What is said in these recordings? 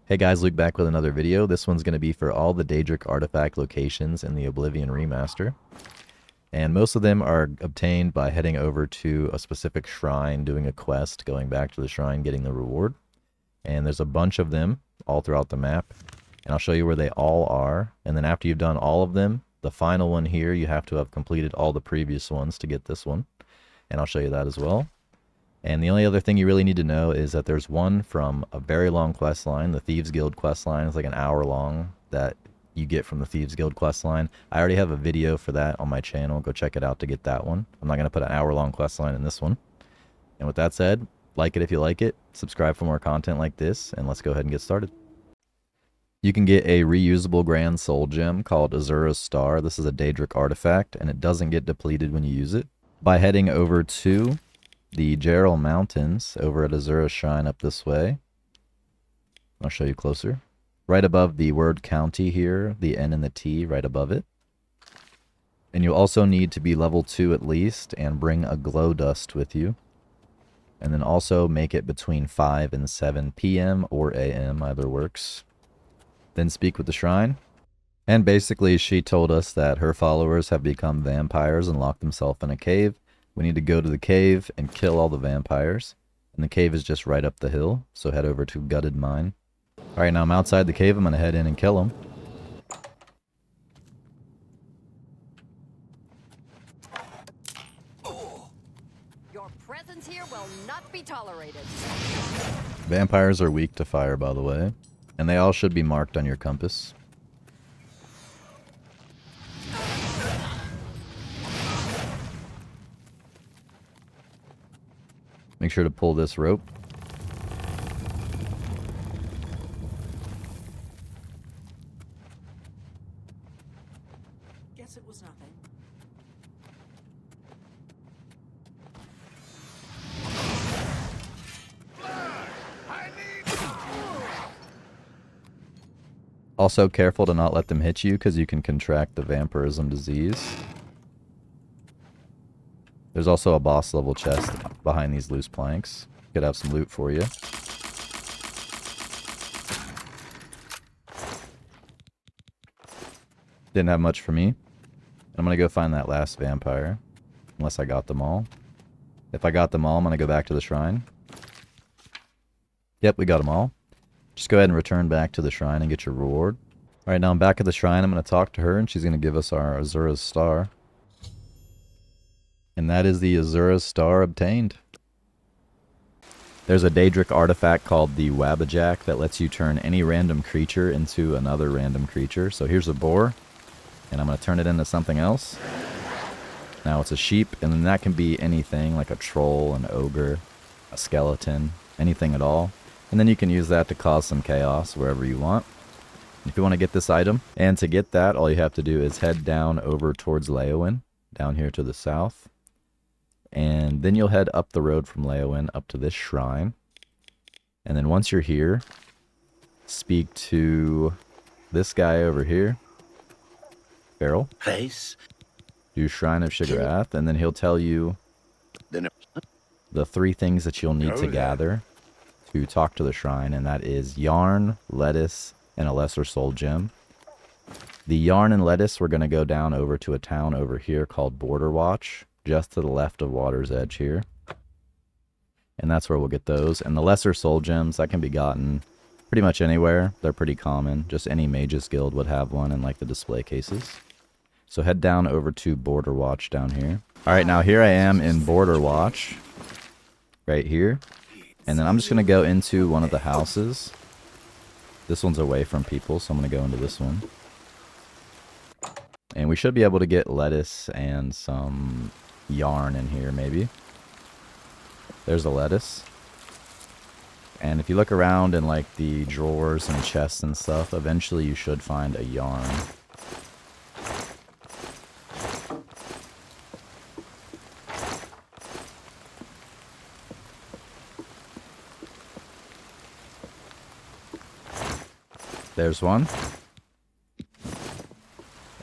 Hey guys, Luke back with another video. This one's going to be for all the Daedric artifact locations in the Oblivion Remaster. And most of them are obtained by heading over to a specific shrine, doing a quest, going back to the shrine, getting the reward. And there's a bunch of them all throughout the map. And I'll show you where they all are. And then after you've done all of them, the final one here, you have to have completed all the previous ones to get this one. And I'll show you that as well. And the only other thing you really need to know is that there's one from a very long quest line. The Thieves Guild quest line is like an hour long that you get from the Thieves Guild quest line. I already have a video for that on my channel. Go check it out to get that one. I'm not going to put an hour long quest line in this one. And with that said, like it if you like it, subscribe for more content like this, and let's go ahead and get started. You can get a reusable Grand Soul Gem called Azura's Star. This is a Daedric artifact, and it doesn't get depleted when you use it. By heading over to the Gerald Mountains over at Azura's Shrine up this way. I'll show you closer. Right above the word county here, the N and the T right above it. And you'll also need to be level 2 at least and bring a glow dust with you. And then also make it between 5 and 7 p.m. or a.m. either works. Then speak with the shrine. And basically she told us that her followers have become vampires and locked themselves in a cave. We need to go to the cave and kill all the vampires. And the cave is just right up the hill, so head over to Gutted Mine. Alright, now I'm outside the cave. I'm going to head in and kill them. Your presence here will not be tolerated. Vampires are weak to fire, by the way. And they all should be marked on your compass. Make sure to pull this rope. Guess it was nothing. Also careful to not let them hit you because you can contract the vampirism disease. There's also a boss level chest behind these loose planks. Could have some loot for you. Didn't have much for me. I'm going to go find that last vampire. Unless I got them all. If I got them all, I'm going to go back to the shrine. Yep, we got them all. Just go ahead and return back to the shrine and get your reward. Alright, now I'm back at the shrine. I'm going to talk to her and she's going to give us our Azura's Star. And that is the Azura's Star obtained. There's a Daedric artifact called the Wabbajack that lets you turn any random creature into another random creature. So here's a boar, and I'm going to turn it into something else. Now it's a sheep, and then that can be anything like a troll, an ogre, a skeleton, anything at all. And then you can use that to cause some chaos wherever you want. If you want to get this item, and to get that, all you have to do is head down over towards Leowen, down here to the south. And then you'll head up the road from Leowen up to this shrine. And then once you're here, speak to this guy over here, Farrell. Face. Do Shrine of Shigarath, and then he'll tell you the 3 things that you'll need to gather to talk to the shrine, and that is yarn, lettuce, and a lesser soul gem. The yarn and lettuce, we're going to go down over to a town over here called Border Watch, just to the left of Water's Edge here. And that's where we'll get those. And the lesser soul gems, that can be gotten pretty much anywhere. They're pretty common. Just any mage's guild would have one in like the display cases. So head down over to Border Watch down here. Alright, now here I am in Border Watch. Right here. And then I'm just going to go into one of the houses. This one's away from people, so I'm going to go into this one. And we should be able to get lettuce and some yarn in here, maybe. There's the lettuce. And if you look around in like the drawers and chests and stuff, eventually you should find a yarn. There's one.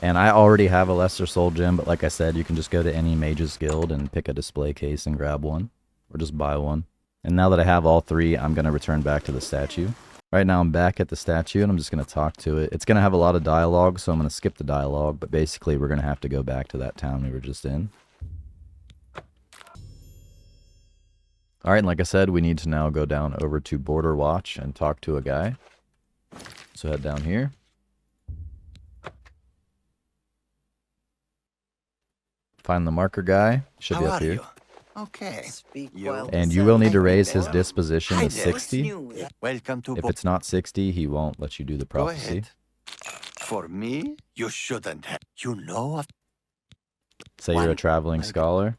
And I already have a Lesser Soul Gem, but like I said, you can just go to any Mage's Guild and pick a display case and grab one. Or just buy one. And now that I have all 3, I'm going to return back to the statue. Right now I'm back at the statue and I'm just going to talk to it. It's going to have a lot of dialogue, so I'm going to skip the dialogue, but basically we're going to have to go back to that town we were just in. Alright, and like I said, we need to now go down over to Border Watch and talk to a guy. So head down here. Find the marker guy. Should be up here. You? Okay. And you will need to raise his disposition to 60. Welcome to If it's not 60, he won't let you do the Go prophecy. ahead. For me, you shouldn't have. You know of. Say you're a traveling Okay. scholar.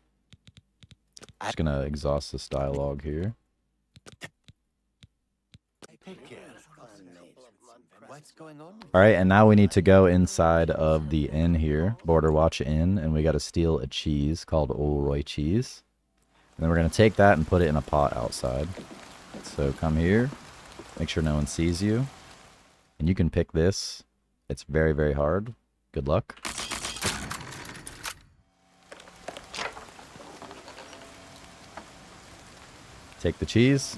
Just gonna exhaust this dialogue here. Take care. What's going on? Alright, and now we need to go inside of the inn here, Border Watch Inn, and we gotta steal a cheese called Olroy cheese. And then we're gonna take that and put it in a pot outside. So come here, make sure no one sees you. And you can pick this. It's very, very hard. Good luck. Take the cheese.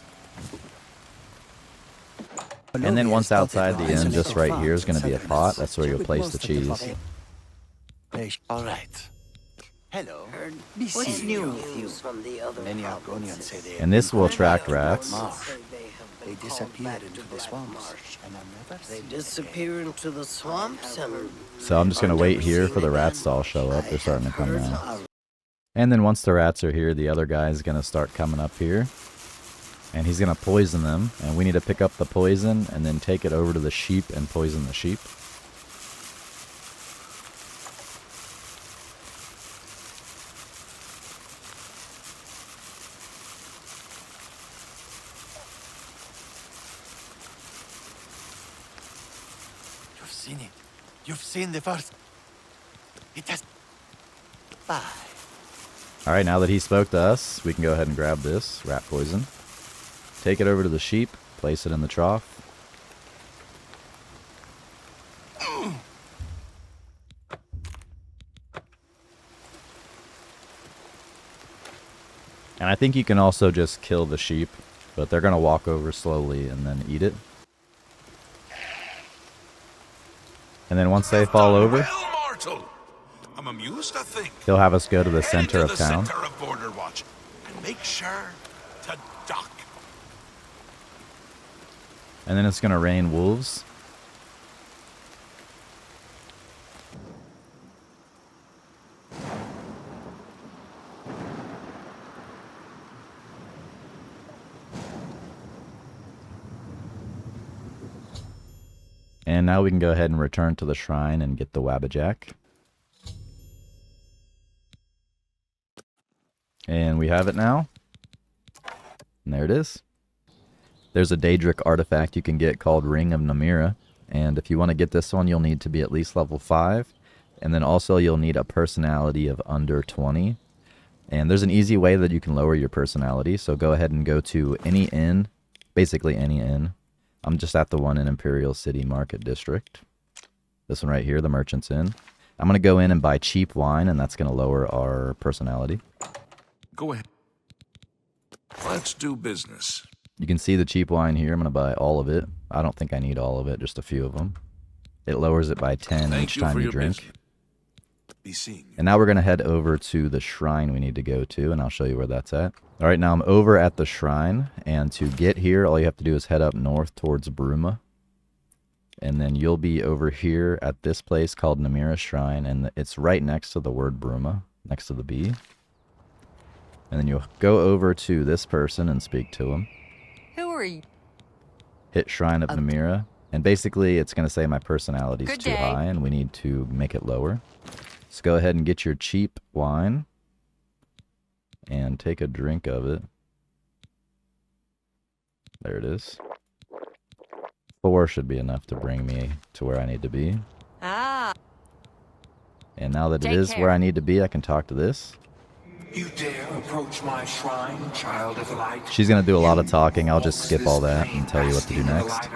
And then once outside the inn, just right here is going to be a pot. That's where you'll place the cheese. All right. Hello. What's new with you? Many Argonians say they. And this will attract rats. They disappear into the swamps, and I'm never They seen disappear into the swamps and So I'm just going to wait here for the rats to all show up. They're starting to come now. And then once the rats are here, the other guy is going to start coming up here. And he's going to poison them. And we need to pick up the poison and then take it over to the sheep and poison the sheep. You've seen it. You've seen the first. It has. Bye. Alright, now that he spoke to us, we can go ahead and grab this rat poison. Take it over to the sheep, place it in the trough. And I think you can also just kill the sheep, but they're going to walk over slowly and then eat it. And then once they fall over, Well, mortal. I'm amused, I think. he'll have us go to the Head center into of the town. center of Border Watch and make sure to duck. And then it's going to rain wolves. And now we can go ahead and return to the shrine and get the Wabbajack. And we have it now. And there it is. There's a Daedric artifact you can get called Ring of Namira. And if you want to get this one, you'll need to be at least level 5. And then also you'll need a personality of under 20. And there's an easy way that you can lower your personality. So go ahead and go to any inn. Basically any inn. I'm just at the one in Imperial City Market District. This one right here, the Merchant's Inn. I'm going to go in and buy cheap wine, and that's going to lower our personality. Go ahead. Let's do business. You can see the cheap wine here. I'm going to buy all of it. I don't think I need all of it, just a few of them. It lowers it by 10 Thank each you time for you your drink. business. Be seeing you. And now we're going to head over to the shrine we need to go to, and I'll show you where that's at. All right, now I'm over at the shrine, and to get here, all you have to do is head up north towards Bruma. And then you'll be over here at this place called Namira Shrine, and it's right next to the word Bruma, next to the B. And then you'll go over to this person and speak to him. Who are you? Hit Shrine of Namira, and basically it's going to say my personality is Good too day. high, and we need to make it lower. So go ahead and get your cheap wine and take a drink of it. There it is. 4 should be enough to bring me to where I need to be. Ah, And now that it Take is care. where I need to be, I can talk to this. You dare approach my shrine, child of light? She's going to do a lot of talking. I'll just skip all that and tell you what to do next.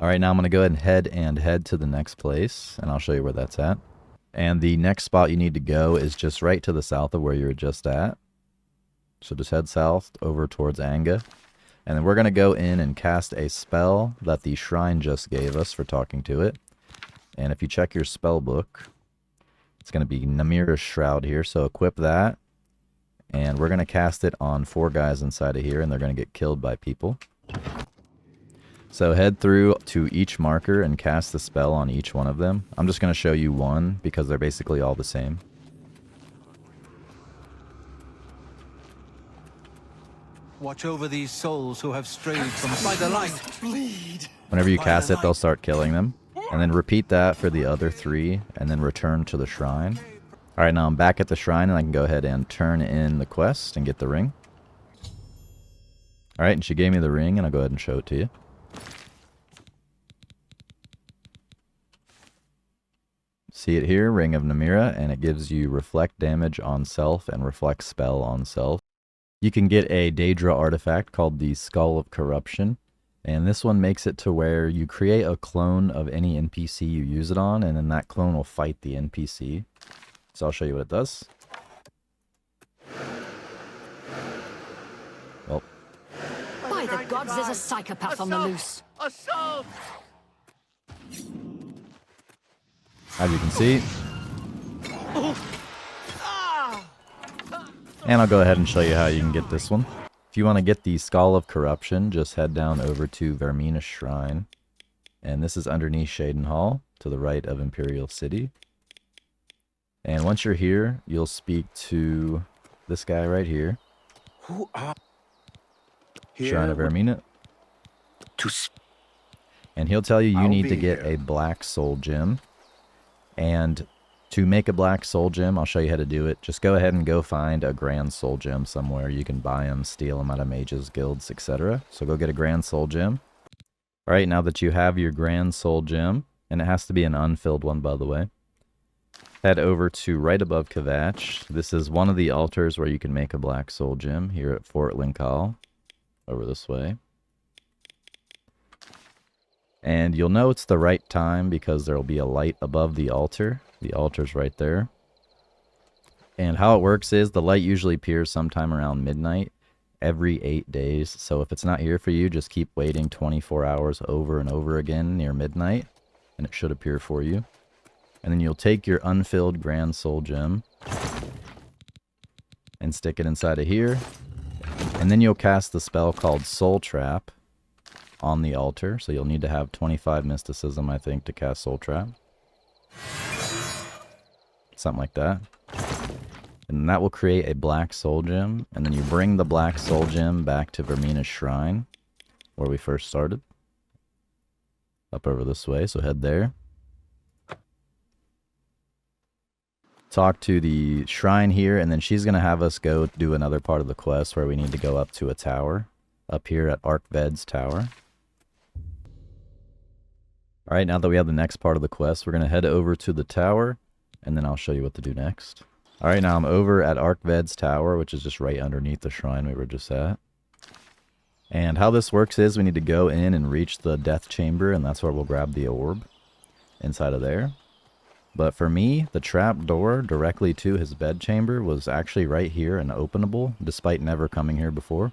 Alright, now I'm going to go ahead and head to the next place, and I'll show you where that's at. And the next spot you need to go is just right to the south of where you were just at. So just head south over towards Anga. And then we're going to go in and cast a spell that the shrine just gave us for talking to it. And if you check your spell book, it's going to be Namira's Shroud here. So equip that. And we're going to cast it on 4 guys inside of here, and they're going to get killed by people. So head through to each marker and cast the spell on each one of them. I'm just going to show you one because they're basically all the same. Watch over these souls who have strayed from by the light. Bleed. Whenever you cast it, they'll start killing them. And then repeat that for the other 3, and then return to the shrine. Alright, now I'm back at the shrine, and I can go ahead and turn in the quest and get the ring. Alright, and she gave me the ring, and I'll go ahead and show it to you. See it here, Ring of Namira, and it gives you reflect damage on self and reflect spell on self. You can get a Daedra artifact called the Skull of Corruption, and this one makes it to where you create a clone of any NPC you use it on, and then that clone will fight the NPC. So I'll show you what it does. Well, By the gods, there's a psychopath on the loose. Assault! as you can see. And I'll go ahead and show you how you can get this one. If you want to get the Skull of Corruption, just head down over to Vermina's Shrine. And this is underneath Shaden Hall, to the right of Imperial City. And once you're here, you'll speak to this guy right here. Who are Shrine of Vermina. to And he'll tell you you I'll need to be get here. a black soul gem. And to make a black soul gem, I'll show you how to do it. Just go ahead and go find a grand soul gem somewhere. You can buy them, steal them out of mages, guilds, etc. So go get a grand soul gem. Alright, now that you have your grand soul gem, and it has to be an unfilled one, by the way, head over to right above Kavach. This is one of the altars where you can make a black soul gem here at Fort Linkal. Over this way. And you'll know it's the right time because there will be a light above the altar. The altar's right there. And how it works is the light usually appears sometime around midnight every 8 days. So if it's not here for you, just keep waiting 24 hours over and over again near midnight, and it should appear for you. And then you'll take your unfilled grand soul gem and stick it inside of here. And then you'll cast the spell called Soul Trap on the altar. So you'll need to have 25 mysticism, I think, to cast Soul Trap. Something like that. And that will create a black soul gem. And then you bring the black soul gem back to Vermina's Shrine, where we first started. Up over this way, so head there. Talk to the shrine here, and then she's going to have us go do another part of the quest where we need to go up to a tower. Up here at Arkved's tower. Alright, now that we have the next part of the quest, we're going to head over to the tower, and then I'll show you what to do next. Alright, now I'm over at Arkved's tower, which is just right underneath the shrine we were just at. And how this works is we need to go in and reach the death chamber, and that's where we'll grab the orb inside of there. But for me, the trap door directly to his bed chamber was actually right here and openable, despite never coming here before.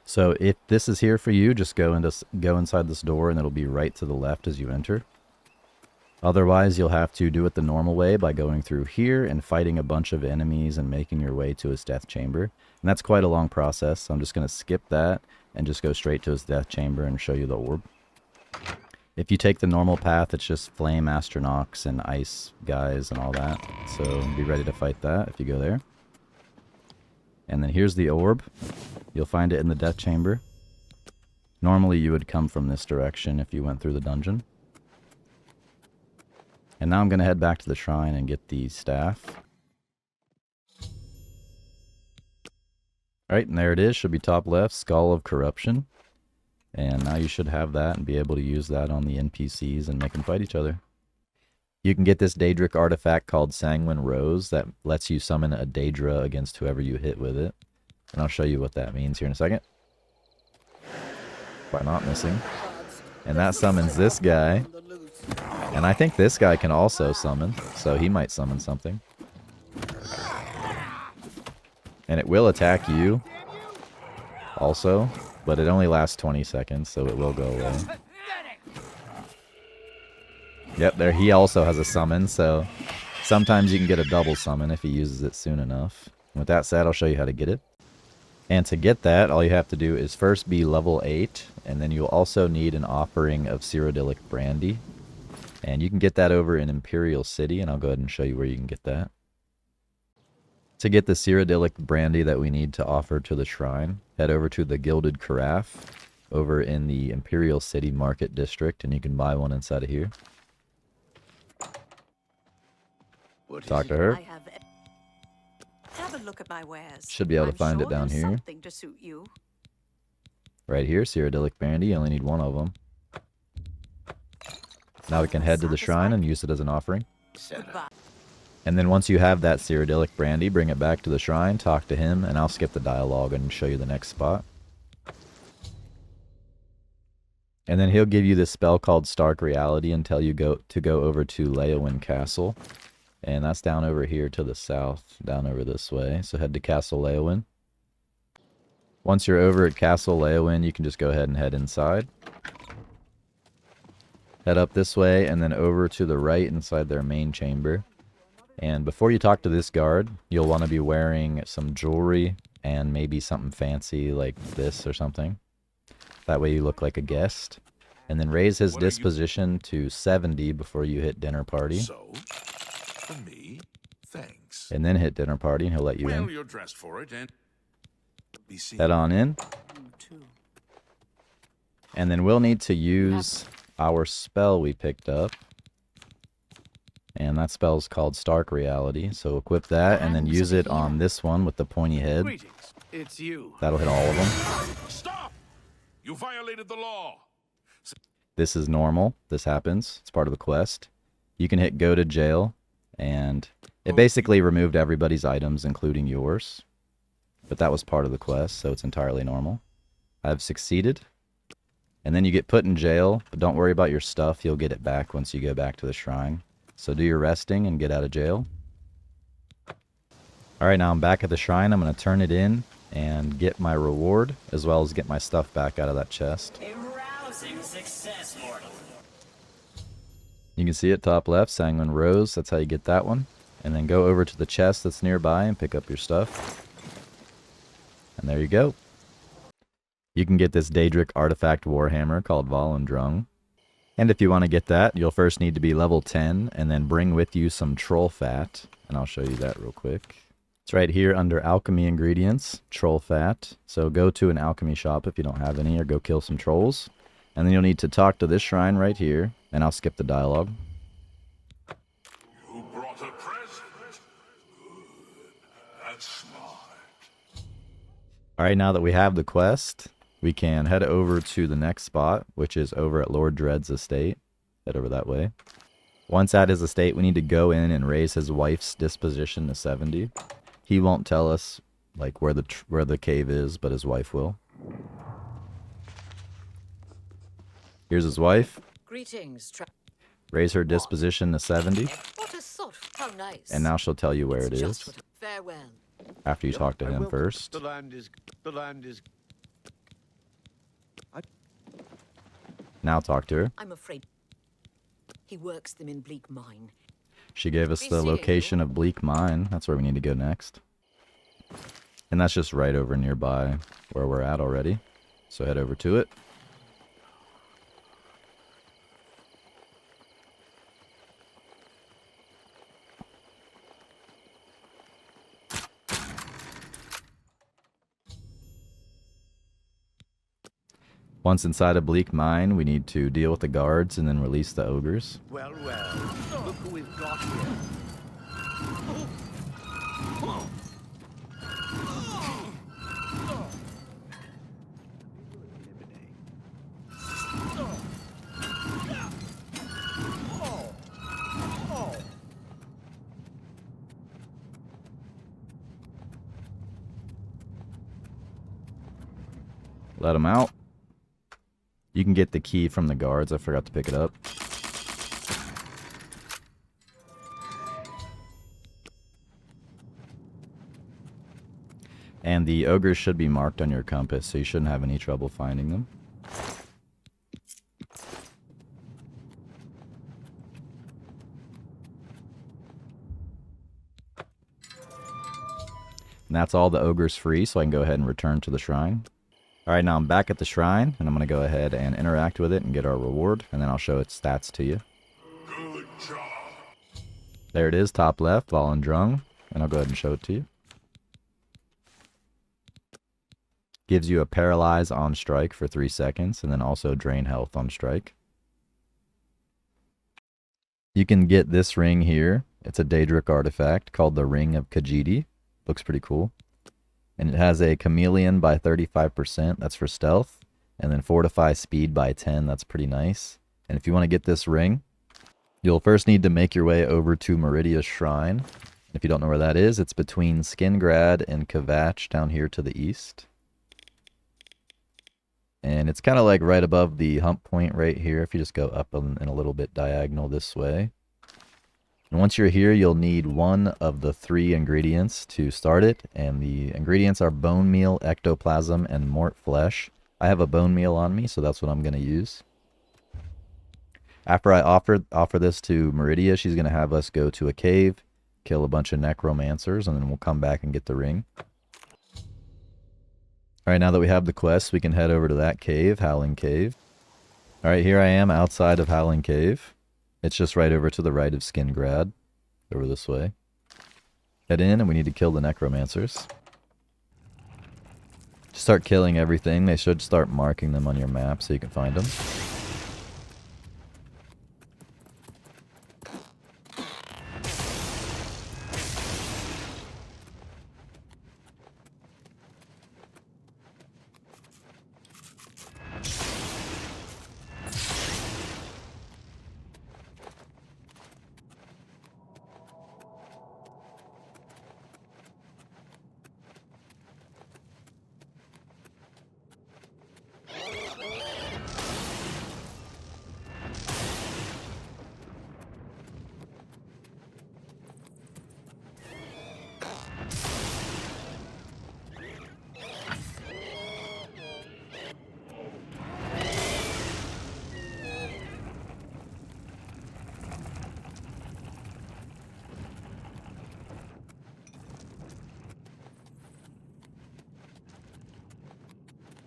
So if this is here for you, just go inside this door, and it'll be right to the left as you enter. Otherwise, you'll have to do it the normal way by going through here and fighting a bunch of enemies and making your way to his death chamber. And that's quite a long process, so I'm just going to skip that and just go straight to his death chamber and show you the orb. If you take the normal path, it's just flame astronauts and ice guys and all that. So be ready to fight that if you go there. And then here's the orb. You'll find it in the death chamber. Normally you would come from this direction if you went through the dungeon. And now I'm going to head back to the shrine and get the staff. Alright, and there it is. Should be top left. Skull of Corruption. And now you should have that and be able to use that on the NPCs and make them fight each other. You can get this Daedric artifact called Sanguine Rose that lets you summon a Daedra against whoever you hit with it. And I'll show you what that means here in a second. By not missing. And that summons this guy. And I think this guy can also summon, so he might summon something. And it will attack you. also, but it only lasts 20 seconds, so it will go away. Yep, there he also has a summon, so sometimes you can get a double summon if he uses it soon enough. With that said, I'll show you how to get it. And to get that, all you have to do is first be level 8, and then you'll also need an offering of Cyrodiilic Brandy. And you can get that over in Imperial City, and I'll go ahead and show you where you can get that. To get the Cyrodiilic Brandy that we need to offer to the shrine, head over to the Gilded Carafe over in the Imperial City Market District, and you can buy one inside of here. Talk to her. Have a look at my wares. Should be able to I'm find sure it down there's here. Something to suit you. Right here, Cyrodiilic Brandy. You only need one of them. Now we can head to the shrine and use it as an offering. Goodbye. And then once you have that Cyrodiilic Brandy, bring it back to the shrine, talk to him, and I'll skip the dialogue and show you the next spot. And then he'll give you this spell called Stark Reality and tell you go over to Leyawiin Castle. And that's down over here to the south, down over this way. So head to Castle Leyawiin. Once you're over at Castle Leyawiin, you can just go ahead and head inside. Head up this way and then over to the right inside their main chamber. And before you talk to this guard, you'll want to be wearing some jewelry and maybe something fancy like this or something. That way you look like a guest. And then raise his disposition to 70 before you hit dinner party. So, for me, thanks. And then hit dinner party and he'll let you Well, in. you're dressed for it and be seen. Head on in. And then we'll need to use our spell we picked up. And that spell is called Stark Reality. So equip that and then use it on this one with the pointy head. Greetings. It's you. That'll hit all of them. Stop! You violated the law. This is normal. This happens. It's part of the quest. You can hit go to jail. And it basically removed everybody's items, including yours. But that was part of the quest, so it's entirely normal. I've succeeded. And then you get put in jail, but don't worry about your stuff. You'll get it back once you go back to the shrine. So do your resting and get out of jail. Alright, now I'm back at the shrine. I'm going to turn it in and get my reward, as well as get my stuff back out of that chest. A rousing success, mortal. You can see it top left, Sanguine Rose. That's how you get that one. And then go over to the chest that's nearby and pick up your stuff. And there you go. You can get this Daedric artifact warhammer called Volendrung. And if you want to get that, you'll first need to be level 10 and then bring with you some troll fat. And I'll show you that real quick. It's right here under alchemy ingredients, troll fat. So go to an alchemy shop if you don't have any, or go kill some trolls. And then you'll need to talk to this shrine right here, and I'll skip the dialogue. You brought a present. That's smart. Alright, now that we have the quest, we can head over to the next spot, which is over at Lord Dread's estate. Head over that way. Once at his estate, we need to go in and raise his wife's disposition to 70. He won't tell us like where the cave is, but his wife will. Here's his wife. Greetings. Raise her disposition to 70. What a sort. How nice. And now she'll tell you where it It's is. just what- Farewell. After you talk to I him will- first. The land is. Now talk to her. I'm afraid he works them in Bleak Mine. She gave us Be the seeing location of Bleak Mine. That's where we need to go next. And that's just right over nearby where we're at already. So head over to it. Once inside of Bleak Mine, we need to deal with the guards and then release the ogres. Well, look who we've got here. Let them out. You can get the key from the guards. I forgot to pick it up. And the ogres should be marked on your compass, so you shouldn't have any trouble finding them. And that's all the ogres free, so I can go ahead and return to the shrine. Alright, now I'm back at the shrine, and I'm going to go ahead and interact with it and get our reward, and then I'll show its stats to you. Good job. There it is, top left, Volendrung, and I'll go ahead and show it to you. Gives you a paralyze on strike for 3 seconds, and then also drain health on strike. You can get this ring here. It's a Daedric artifact called the Ring of Khajiiti. Looks pretty cool. And it has a chameleon by 35%, that's for stealth. And then fortify speed by 10, that's pretty nice. And if you want to get this ring, you'll first need to make your way over to Meridia's Shrine. If you don't know where that is, it's between Skingrad and Kvatch down here to the east. And it's kind of like right above the hump point right here if you just go up in a little bit diagonal this way. And once you're here, you'll need one of the 3 ingredients to start it. And the ingredients are bone meal, ectoplasm, and mort flesh. I have a bone meal on me, so that's what I'm going to use. After I offer this to Meridia, she's going to have us go to a cave, kill a bunch of necromancers, and then we'll come back and get the ring. Alright, now that we have the quest, we can head over to that cave, Howling Cave. Alright, here I am outside of Howling Cave. It's just right over to the right of Skingrad. Over this way. Head in, and we need to kill the necromancers. Start killing everything. They should start marking them on your map so you can find them.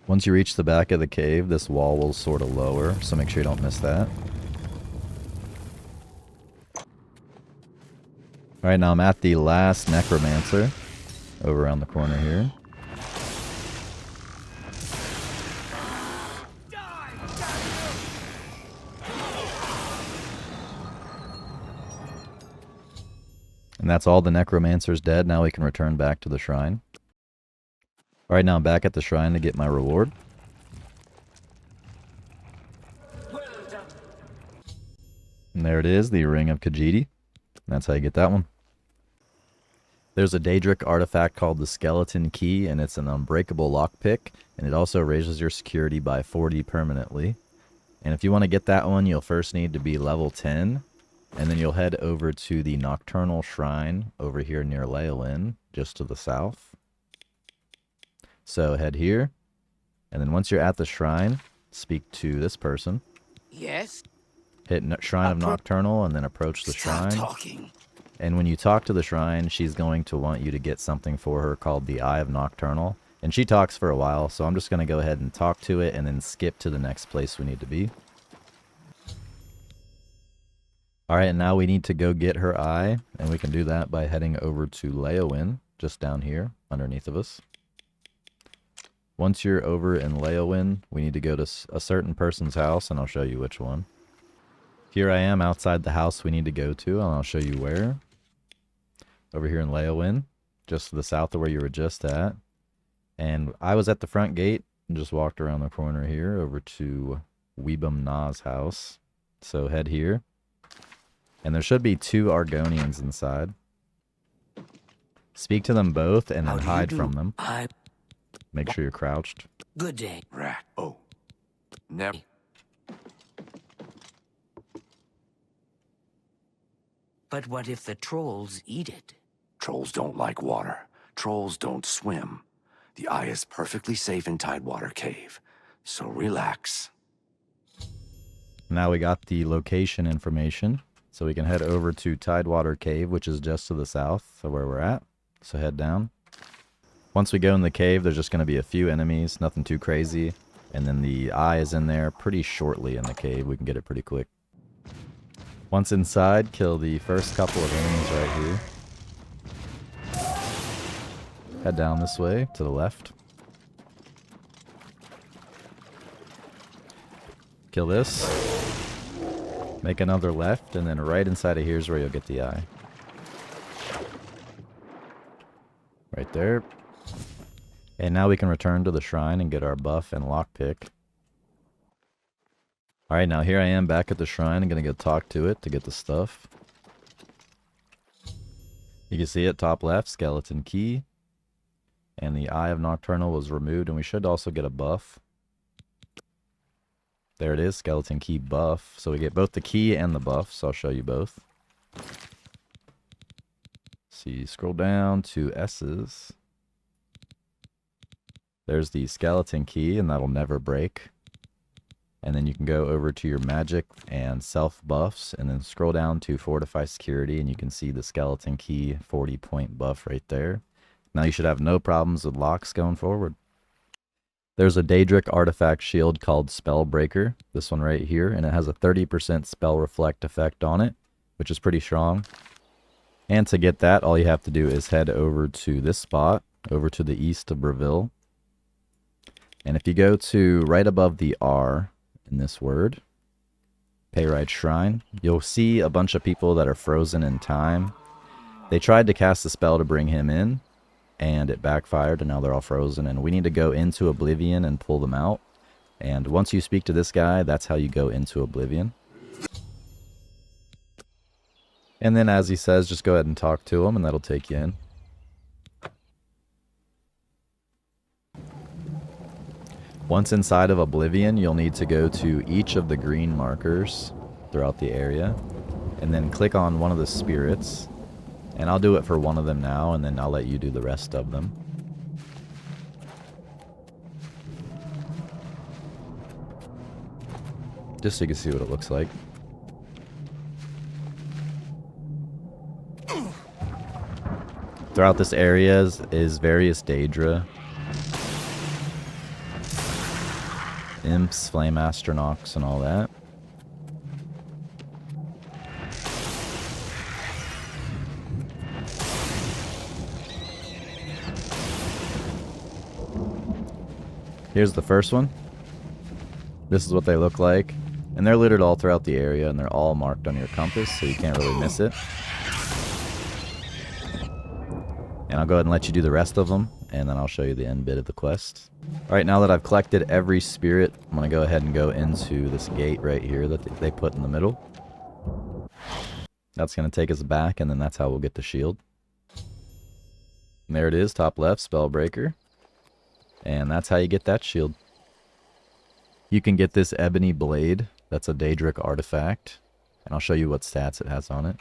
Once you reach the back of the cave, this wall will sort of lower, so make sure you don't miss that. Alright, now I'm at the last necromancer, over around the corner here. And that's all the necromancers dead. Now we can return back to the shrine. Alright, now I'm back at the shrine to get my reward. And there it is, the Ring of Khajiiti. That's how you get that one. There's a Daedric artifact called the Skeleton Key, and it's an unbreakable lockpick, and it also raises your security by 40 permanently. And if you want to get that one, you'll first need to be level 10, and then you'll head over to the Nocturnal Shrine over here near Leolin, just to the south. So head here, and then once you're at the shrine, speak to this person. Yes? Hit Shrine of Nocturnal, and then approach the shrine. Talking. And when you talk to the shrine, she's going to want you to get something for her called the Eye of Nocturnal. And she talks for a while, so I'm just going to go ahead and talk to it, and then skip to the next place we need to be. Alright, and now we need to go get her eye, and we can do that by heading over to Leowin, just down here, underneath of us. Once you're over in Leowin, we need to go to a certain person's house, and I'll show you which one. Here I am outside the house we need to go to, and I'll show you where. Over here in Leowin, just to the south of where you were just at. And I was at the front gate, and just walked around the corner here, over to Weebum Na's house. So head here. And there should be 2 Argonians inside. Speak to them both, and then hide from them. Make sure you're crouched. Good day. Rat. Oh. Never. But what if the trolls eat it? Trolls don't like water. Trolls don't swim. The eye is perfectly safe in Tidewater Cave, so relax. Now we got the location information, so we can head over to Tidewater Cave, which is just to the south of where we're at. So head down. Once we go in the cave, there's just going to be a few enemies, nothing too crazy. And then the eye is in there pretty shortly in the cave. We can get it pretty quick. Once inside, kill the first couple of enemies right here. Head down this way to the left. Kill this. Make another left, and then right inside of here is where you'll get the eye. Right there. And now we can return to the shrine and get our buff and lockpick. Alright, now here I am back at the shrine. I'm going to go talk to it to get the stuff. You can see it top left, skeleton key. And the Eye of Nocturnal was removed, and we should also get a buff. There it is, skeleton key buff. So we get both the key and the buff, so I'll show you both. See, scroll down to S's. There's the skeleton key, and that'll never break. And then you can go over to your magic and self buffs, and then scroll down to Fortify Security, and you can see the skeleton key 40-point buff right there. Now you should have no problems with locks going forward. There's a Daedric artifact shield called Spellbreaker, this one right here, and it has a 30% spell reflect effect on it, which is pretty strong. And to get that, all you have to do is head over to this spot, over to the east of Breville. And if you go to right above the R in this word, Payride Shrine, you'll see a bunch of people that are frozen in time. They tried to cast a spell to bring him in, and it backfired, and now they're all frozen, and we need to go into Oblivion and pull them out. And once you speak to this guy, that's how you go into Oblivion. And then, as he says, just go ahead and talk to him, and that'll take you in. Once inside of Oblivion, you'll need to go to each of the green markers throughout the area, and then click on one of the spirits. And I'll do it for one of them now, and then I'll let you do the rest of them. Just so you can see what it looks like. Throughout this area is various Daedra. Imps, Flame Astronauts, and all that. Here's the first one. This is what they look like. And they're littered all throughout the area, and they're all marked on your compass, so you can't really miss it. And I'll go ahead and let you do the rest of them, and then I'll show you the end bit of the quest. Alright, now that I've collected every spirit, I'm going to go ahead and go into this gate right here that they put in the middle. That's going to take us back, and then that's how we'll get the shield. And there it is, top left, Spellbreaker. And that's how you get that shield. You can get this Ebony Blade. That's a Daedric artifact. And I'll show you what stats it has on it.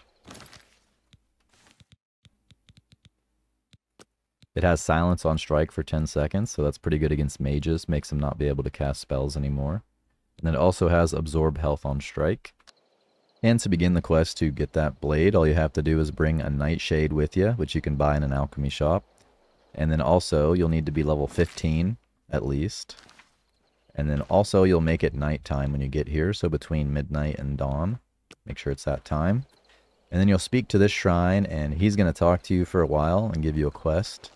It has silence on strike for 10 seconds, so that's pretty good against mages. Makes them not be able to cast spells anymore. And then it also has absorb health on strike. And to begin the quest to get that blade, all you have to do is bring a Nightshade with you, which you can buy in an alchemy shop. And then also, you'll need to be level 15, at least. And then also, you'll make it nighttime when you get here, so between midnight and dawn. Make sure it's that time. And then you'll speak to this shrine, and he's going to talk to you for a while and give you a quest.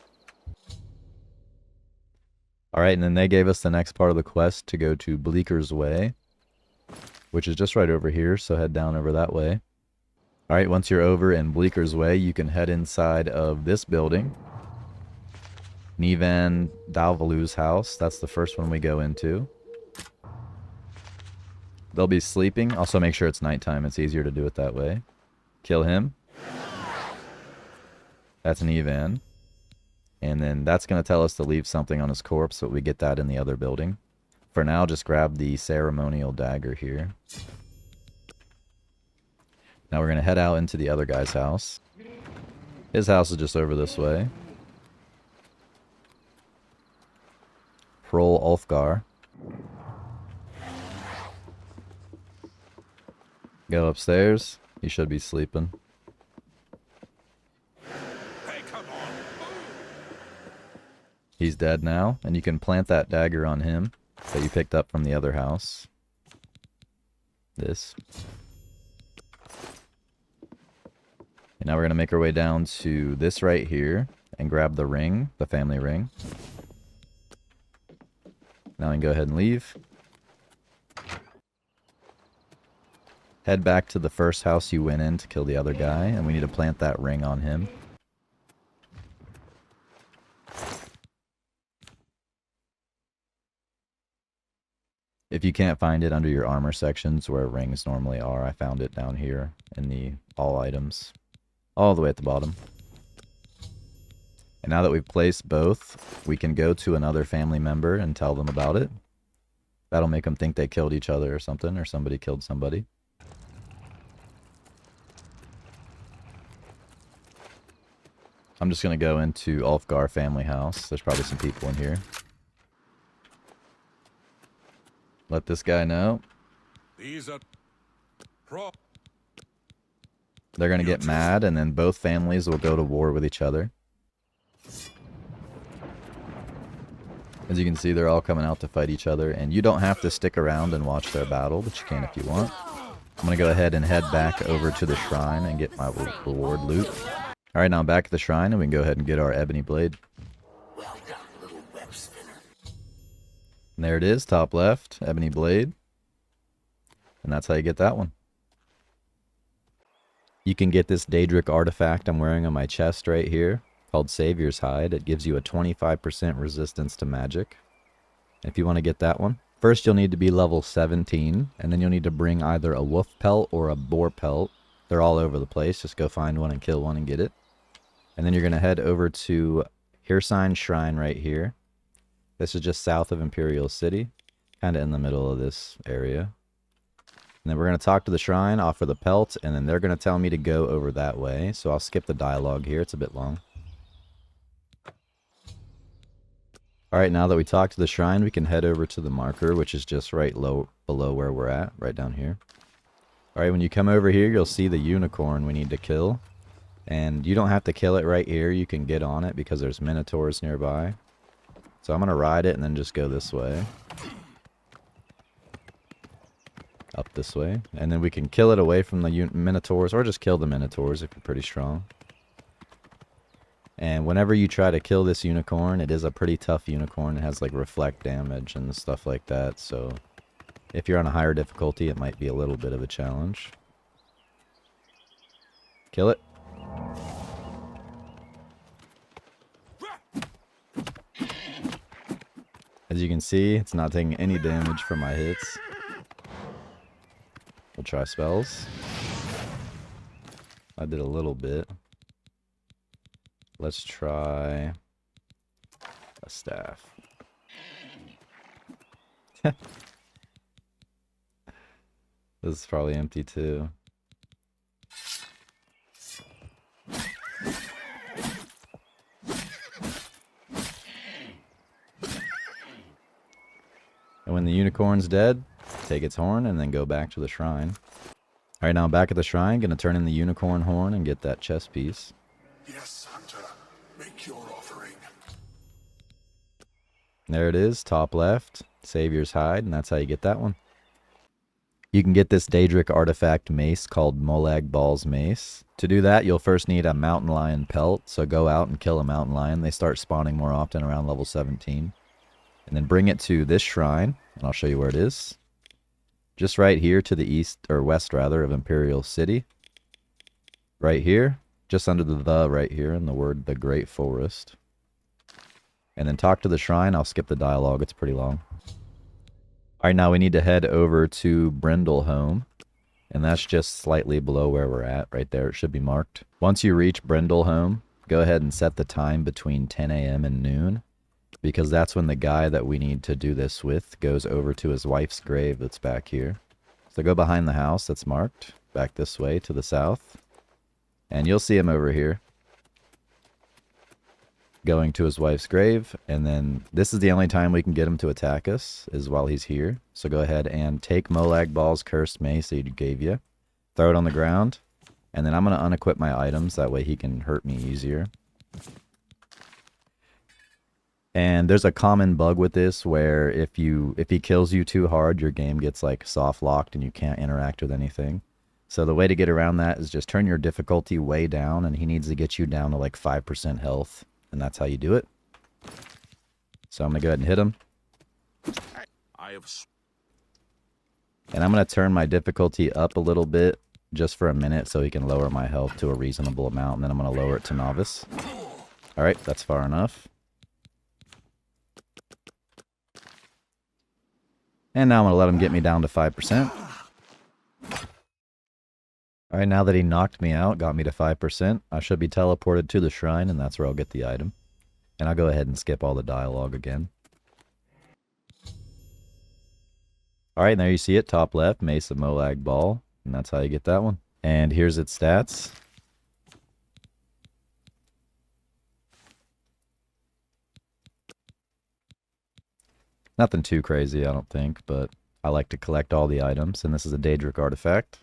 Alright, and then they gave us the next part of the quest to go to Bleaker's Way, which is just right over here, so head down over that way. Alright, once you're over in Bleaker's Way, you can head inside of this building. Nivan Dalvalu's house. That's the first one we go into. They'll be sleeping. Also make sure it's nighttime. It's easier to do it that way. Kill him. That's Nivan. And then that's going to tell us to leave something on his corpse, but we get that in the other building. For now, just grab the ceremonial dagger here. Now we're going to head out into the other guy's house. His house is just over this way. patrol Ulfgar. Go upstairs. He should be sleeping. Hey, come on. He's dead now, and you can plant that dagger on him that you picked up from the other house. This. And now we're going to make our way down to this right here and grab the ring, the family ring. Now we can go ahead and leave. Head back to the first house you went in to kill the other guy, and we need to plant that ring on him. If you can't find it under your armor sections where rings normally are, I found it down here in the all items. All the way at the bottom. And now that we've placed both, we can go to another family member and tell them about it. That'll make them think they killed each other or something, or somebody killed somebody. I'm just going to go into Ulfgar family house. There's probably some people in here. Let this guy know. These are They're going to get mad, and then both families will go to war with each other. As you can see, they're all coming out to fight each other, and you don't have to stick around and watch their battle, but you can if you want. I'm going to go ahead and head back over to the shrine and get my reward loot. Alright, now I'm back at the shrine, and we can go ahead and get our Ebony Blade. Well done, little web spinner. And there it is, top left, Ebony Blade. And that's how you get that one. You can get this Daedric artifact I'm wearing on my chest right here, called Saviour's Hide. It gives you a 25% resistance to magic. If you want to get that one, first you'll need to be level 17, and then you'll need to bring either a wolf pelt or a boar pelt. They're all over the place. Just go find one and kill one and get it. And then you're going to head over to Hircine Shrine right here. This is just south of Imperial City, kind of in the middle of this area. And then we're going to talk to the shrine, offer the pelt, and then they're going to tell me to go over that way. So I'll skip the dialogue here. It's a bit long. Alright, now that we talked to the shrine, we can head over to the marker, which is just right low below where we're at, right down here. Alright, when you come over here, you'll see the unicorn we need to kill. And you don't have to kill it right here. You can get on it because there's minotaurs nearby. So I'm going to ride it and then just go this way. Up this way. And then we can kill it away from the minotaurs, or just kill the minotaurs if you're pretty strong. And whenever you try to kill this unicorn, it is a pretty tough unicorn. It has like reflect damage and stuff like that. So if you're on a higher difficulty, it might be a little bit of a challenge. Kill it. As you can see, it's not taking any damage from my hits. We'll try spells. I did a little bit. Let's try a staff. This is probably empty too. And when the unicorn's dead, take its horn and then go back to the shrine. Alright, now I'm back at the shrine. Gonna turn in the unicorn horn and get that chest piece. Yes, Hunter. Make your offering. There it is, top left. Saviour's Hide, and that's how you get that one. You can get this Daedric artifact mace called Molag Bal's Mace. To do that, you'll first need a mountain lion pelt, so go out and kill a mountain lion. They start spawning more often around level 17. And then bring it to this shrine, and I'll show you where it is. Just right here to the east, or west rather, of Imperial City. Right here, just under the right here, and the word the Great Forest. And then talk to the shrine. I'll skip the dialogue, it's pretty long. Alright, now we need to head over to Brindleholm. And that's just slightly below where we're at, right there. It should be marked. Once you reach Brindleholm, go ahead and set the time between 10 a.m. and noon. Because that's when the guy that we need to do this with goes over to his wife's grave that's back here. So go behind the house that's marked, back this way to the south. And you'll see him over here. going to his wife's grave, and then this is the only time we can get him to attack us, is while he's here. So go ahead and take Molag Bal's cursed mace that he gave you, throw it on the ground, and then I'm going to unequip my items, that way he can hurt me easier. And there's a common bug with this where if he kills you too hard, your game gets like soft locked and you can't interact with anything. So the way to get around that is just turn your difficulty way down, and he needs to get you down to like 5% health. And that's how you do it. So I'm going to go ahead and hit him. And I'm going to turn my difficulty up a little bit just for a minute so he can lower my health to a reasonable amount. And then I'm going to lower it to novice. Alright, that's far enough. And now I'm going to let him get me down to 5%. Alright, now that he knocked me out, got me to 5%, I should be teleported to the shrine, and that's where I'll get the item. And I'll go ahead and skip all the dialogue again. Alright, and there you see it, top left, Mace of Molag Bal, and that's how you get that one. And here's its stats. Nothing too crazy, I don't think, but I like to collect all the items, and this is a Daedric artifact.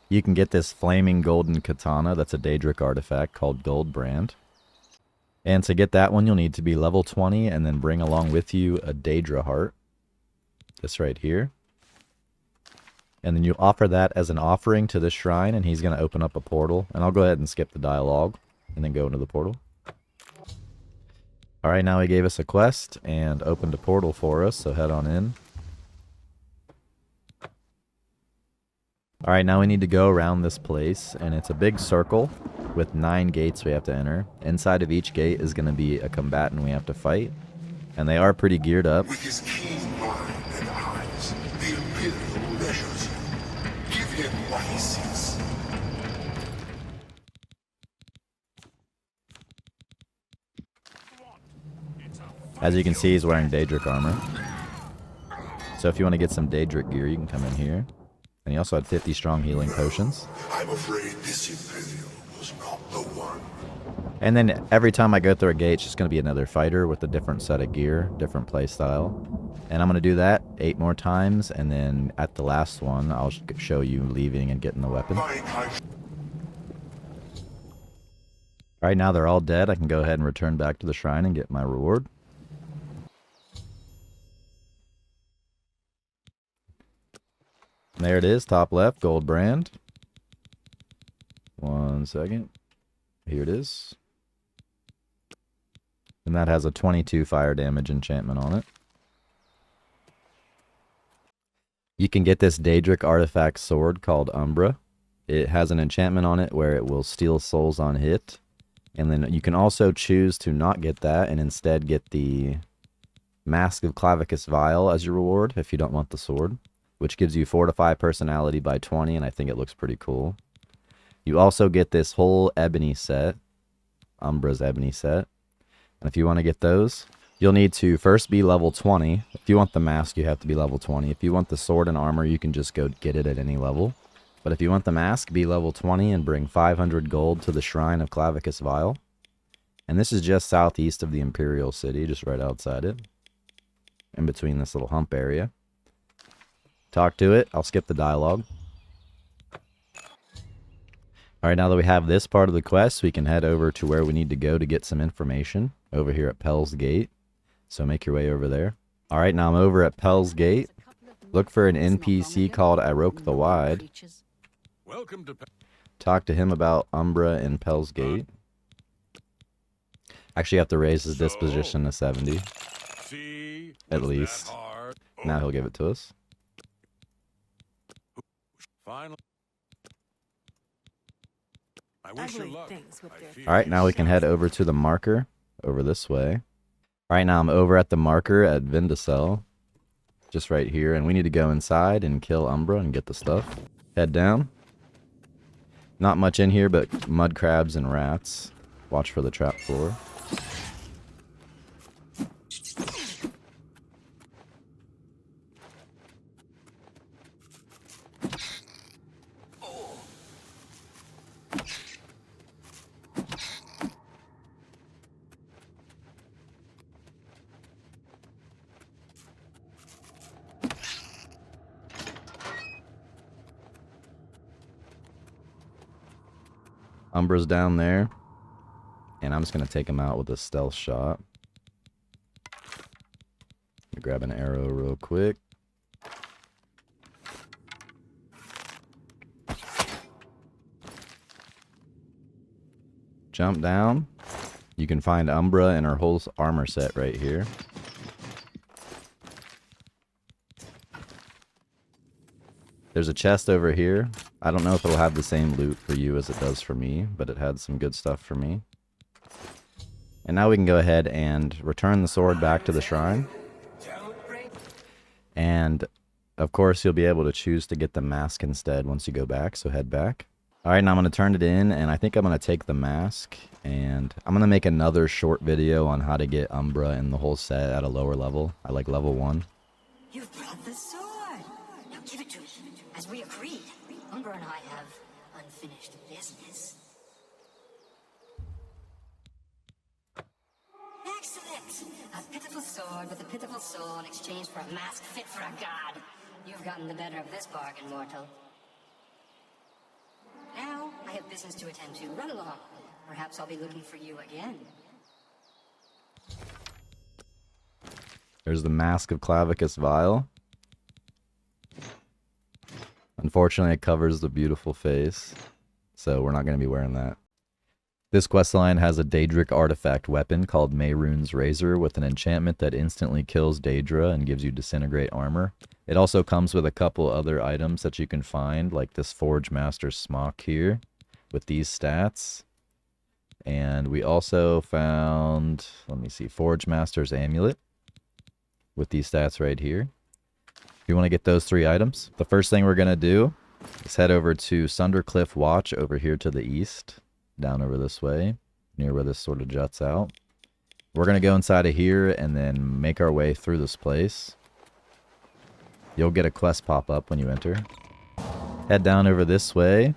You can get this flaming golden katana, that's a Daedric artifact called Goldbrand. And to get that one, you'll need to be level 20 and then bring along with you a Daedra heart. This right here. And then you offer that as an offering to this shrine, and he's going to open up a portal. And I'll go ahead and skip the dialogue and then go into the portal. Alright, now he gave us a quest and opened a portal for us, so head on in. Alright, now we need to go around this place, and it's a big circle with 9 gates we have to enter. Inside of each gate is going to be a combatant we have to fight, and they are pretty geared up. With his keen mind and eyes, the Imperial measures him. Give him what he seeks. As you can see, he's wearing Daedric armor. So if you want to get some Daedric gear, you can come in here. And he also had 50 strong healing potions. I'm afraid this Imperial was not the one. And then every time I go through a gate, it's just going to be another fighter with a different set of gear, different playstyle. And I'm going to do that 8 more times, and then at the last one, I'll show you leaving and getting the weapon. Alright, now they're all dead. I can go ahead and return back to the shrine and get my reward. There it is, top left, Goldbrand. 1 second. Here it is. And that has a 22 fire damage enchantment on it. You can get this Daedric artifact sword called Umbra. It has an enchantment on it where it will steal souls on hit. And then you can also choose to not get that and instead get the Masque of Clavicus Vial as your reward if you don't want the sword, which gives you Fortify Personality by 20, and I think it looks pretty cool. You also get this whole Ebony set, Umbra's Ebony set, and if you want to get those, you'll need to first be level 20. If you want the mask, you have to be level 20. If you want the sword and armor, you can just go get it at any level. But if you want the mask, be level 20 and bring 500 gold to the Shrine of Clavicus Vial. And this is just southeast of the Imperial City, just right outside it, in between this little hump area. Talk to it. I'll skip the dialogue. Alright, now that we have this part of the quest, we can head over to where we need to go to get some information, over here at Pell's Gate. So make your way over there. Alright, now I'm over at Pell's Gate. Look for an NPC called Arok the Wide. Welcome to Talk to him about Umbra and Pell's Gate. Actually, you have to raise his disposition to 70. At least. Now he'll give it to us. Finally. Alright, now we can head over to the marker, over this way. Alright, now I'm over at the marker at Vindicel, just right here, and we need to go inside and kill Umbra and get the stuff. Head down. Not much in here, but mud crabs and rats. Watch for the trap floor. Umbra's down there. And I'm just going to take him out with a stealth shot. Grab an arrow real quick. Jump down. You can find Umbra and her whole armor set right here. There's a chest over here. I don't know if it'll have the same loot for you as it does for me, but it had some good stuff for me. And now we can go ahead and return the sword back to the shrine. And, of course, you'll be able to choose to get the mask instead once you go back, so head back. Alright, now I'm going to turn it in, and I think I'm going to take the mask, and I'm going to make another short video on how to get Umbra and the whole set at a lower level. I like level 1. You've brought the sword. Now give it to me. As we agreed, Umbra and I have unfinished business. Excellent! A pitiful sword with a pitiful soul in exchange for a mask fit for a god. You've gotten the better of this bargain, mortal. Now, I have business to attend to. Run along. Perhaps I'll be looking for you again. There's the Masque of Clavicus vial. Unfortunately, it covers the beautiful face, so we're not going to be wearing that. This questline has a Daedric artifact weapon called Mehrunes Razor with an enchantment that instantly kills Daedra and gives you disintegrate armor. It also comes with a couple other items that you can find, like this Forge Master's smock here with these stats. And we also found, let me see, Forge Master's amulet with these stats right here. If you want to get those 3 items, the first thing we're going to do is head over to Sundercliff Watch over here to the east. Down over this way, near where this sort of juts out. We're going to go inside of here and then make our way through this place. You'll get a quest pop up when you enter. Head down over this way,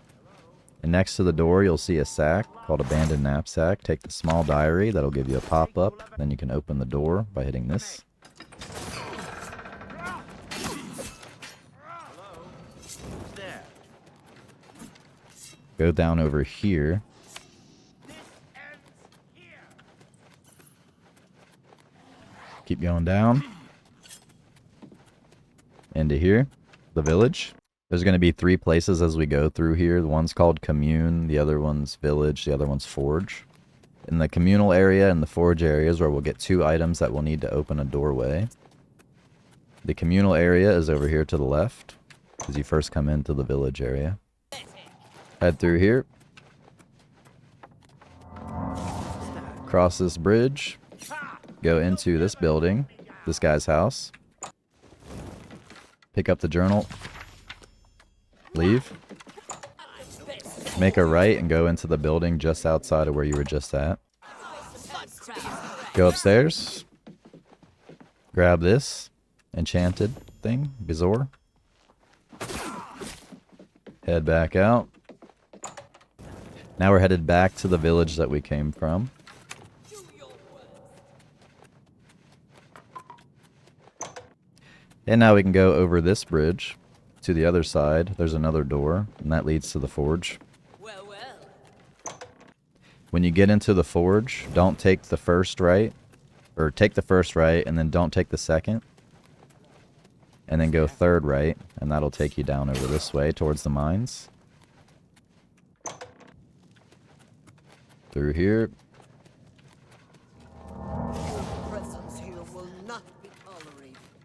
and next to the door you'll see a sack called Abandoned Knapsack. Take the small diary, that'll give you a pop up. Then you can open the door by hitting this. Go down over here. Keep going down. Into here. The village. There's going to be 3 places as we go through here. The one's called Commune, the other one's Village, the other one's Forge. In the communal area and the Forge areas where we'll get 2 items that we'll need to open a doorway. The communal area is over here to the left, as you first come into the village area. Head through here. Cross this bridge. Go into this building, this guy's house. Pick up the journal. Leave. Make a right and go into the building just outside of where you were just at. Go upstairs. Grab this enchanted thing, Bizor. Head back out. Now we're headed back to the village that we came from. And now we can go over this bridge to the other side. There's another door, and that leads to the forge. Well, well. When you get into the forge, don't take the first right, or take the first right, and then don't take the second. And then go third right, and that'll take you down over this way towards the mines. Through here.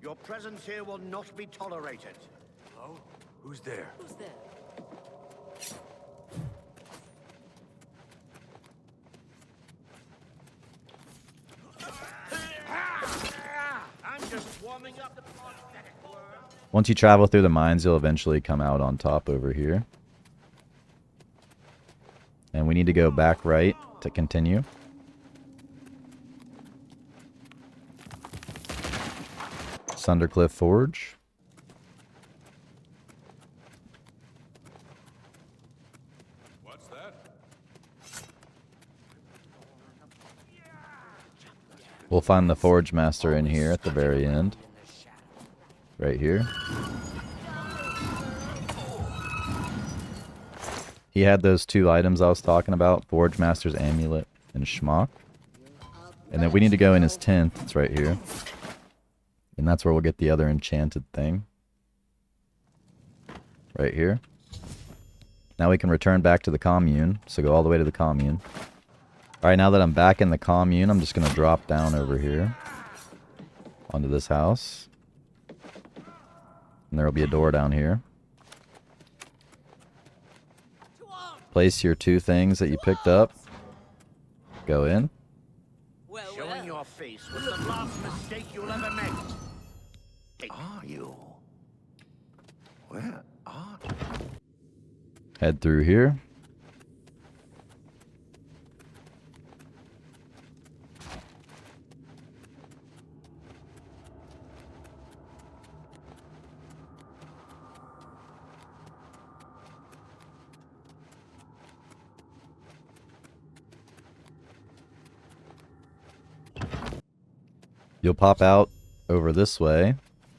Your presence here will not be tolerated. Hello? Who's there? Who's there? I'm just warming up the prosthetic worm. Once you travel through the mines, you'll eventually come out on top over here. And we need to go back right to continue. Sundercliff Forge. What's that? We'll find the Forge Master in here at the very end. Right here. he had those 2 items I was talking about, Forge Master's Amulet and Schmock. And then we need to go in his 10th, it's right here. And that's where we'll get the other enchanted thing. Right here. Now we can return back to the commune, so go all the way to the commune. Alright, now that I'm back in the commune, I'm just going to drop down over here. Onto this house. And there will be a door down here. Place your 2 things that you picked up. Go in. Showing your face was the last mistake you'll ever make. Are you? Where are you? Head through here. You'll pop out over this way,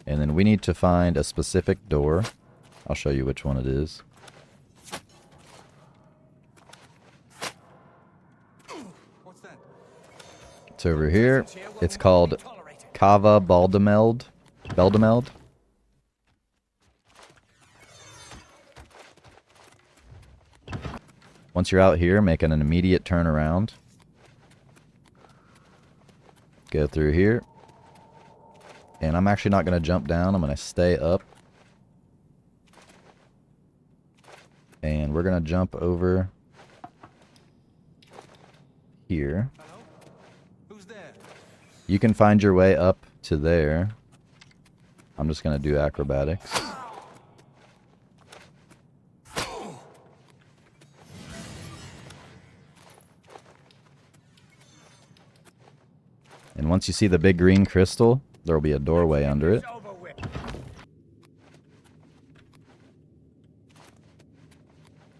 and then we need to find a specific door. I'll show you which one it is. What's that? It's over here. It's called Kava Beldameld. Once you're out here, make an immediate turnaround. Go through here. And I'm actually not going to jump down. I'm going to stay up. And we're going to jump over here. Hello? Who's there? You can find your way up to there. I'm just going to do acrobatics. And once you see the big green crystal, there will be a doorway under it.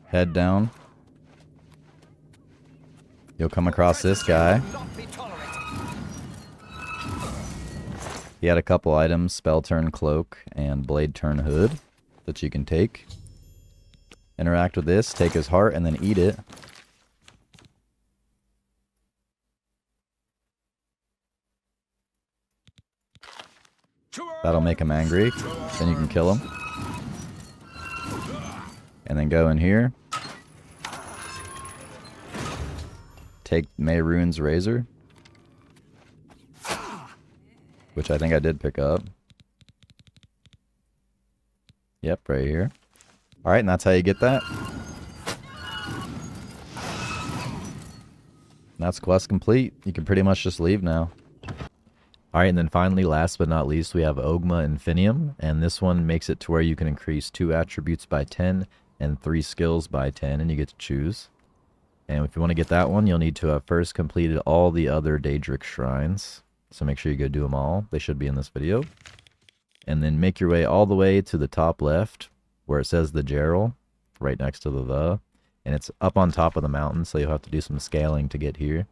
Head down. You'll come across this guy. He had a couple items, Spell Turn Cloak and Blade Turn Hood, that you can take. Interact with this, take his heart, and then eat it. That'll make him angry. Then you can kill him. And then go in here. Take Mehrunes Razor. Which I think I did pick up. Yep, right here. Alright, and that's how you get that. And that's quest complete. You can pretty much just leave now. Alright, and then finally, last but not least, we have Oghma Infinium, and this one makes it to where you can increase 2 attributes by 10 and 3 skills by 10, and you get to choose. And if you want to get that one, you'll need to have first completed all the other Daedric shrines, so make sure you go do them all. They should be in this video. And then make your way all the way to the top left, where it says the Gerald, right next to the, and it's up on top of the mountain, so you'll have to do some scaling to get here.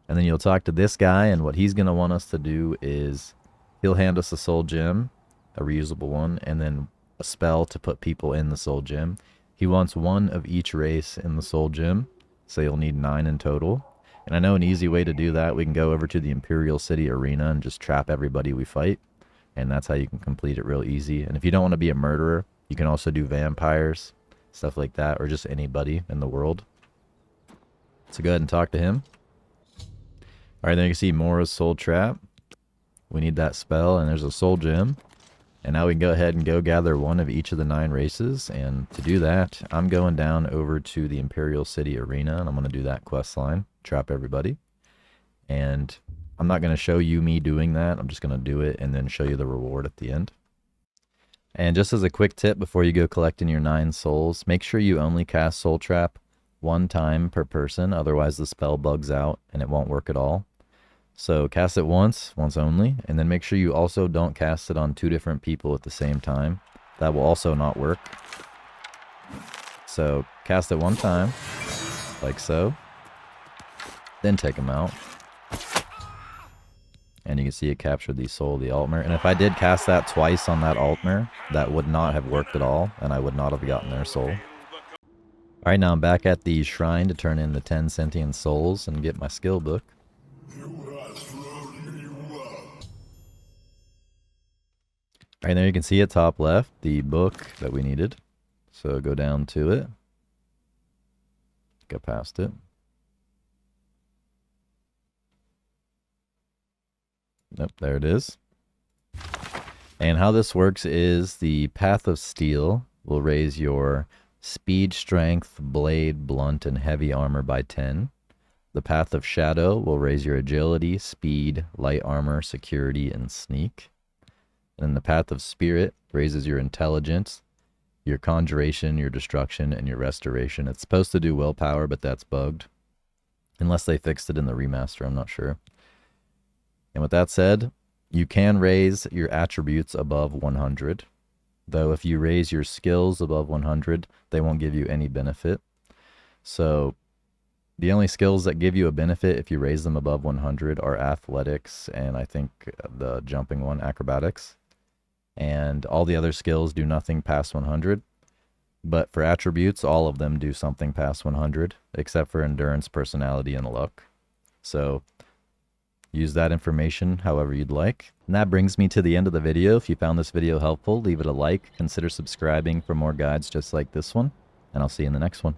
And then you'll talk to this guy, and what he's going to want us to do is he'll hand us a soul gem, a reusable one, and then a spell to put people in the soul gem. He wants 1 of each race in the soul gem, so you'll need 9 in total. And I know an easy way to do that, we can go over to the Imperial City Arena and just trap everybody we fight. And that's how you can complete it real easy. And if you don't want to be a murderer, you can also do vampires, stuff like that, or just anybody in the world. So go ahead and talk to him. Alright, then you can see Mora's Soul Trap. We need that spell, and there's a soul gem. And now we can go ahead and go gather 1 of each of the 9 races. And to do that, I'm going down over to the Imperial City Arena, and I'm going to do that quest line. Trap everybody. And I'm not going to show you me doing that. I'm just going to do it and then show you the reward at the end. And just as a quick tip before you go collecting your 9 souls, make sure you only cast Soul Trap 1 time per person, otherwise the spell bugs out and it won't work at all. So cast it once only, and then make sure you also don't cast it on 2 different people at the same time. That will also not work. So cast it 1 time, like so, then take them out. And you can see it captured the soul of the Altmer. And if I did cast that twice on that Altmer, that would not have worked at all, and I would not have gotten their soul. Alright, now I'm back at the shrine to turn in the 10 sentient souls and get my skill book. Alright, there you can see at top left the book that we needed. So go down to it. Go past it. Nope, there it is. And how this works is the Path of Steel will raise your speed, strength, blade, blunt, and heavy armor by 10. The Path of Shadow will raise your agility, speed, light armor, security, and sneak. And the Path of Spirit raises your intelligence, your conjuration, your destruction, and your restoration. It's supposed to do willpower, but that's bugged. Unless they fixed it in the remaster, I'm not sure. And with that said, you can raise your attributes above 100. Though if you raise your skills above 100, they won't give you any benefit. So the only skills that give you a benefit if you raise them above 100 are athletics and I think the jumping one, acrobatics. And all the other skills do nothing past 100. But for attributes, all of them do something past 100, except for endurance, personality, and luck. So use that information however you'd like. And that brings me to the end of the video. If you found this video helpful, leave it a like, consider subscribing for more guides just like this one, and I'll see you in the next one.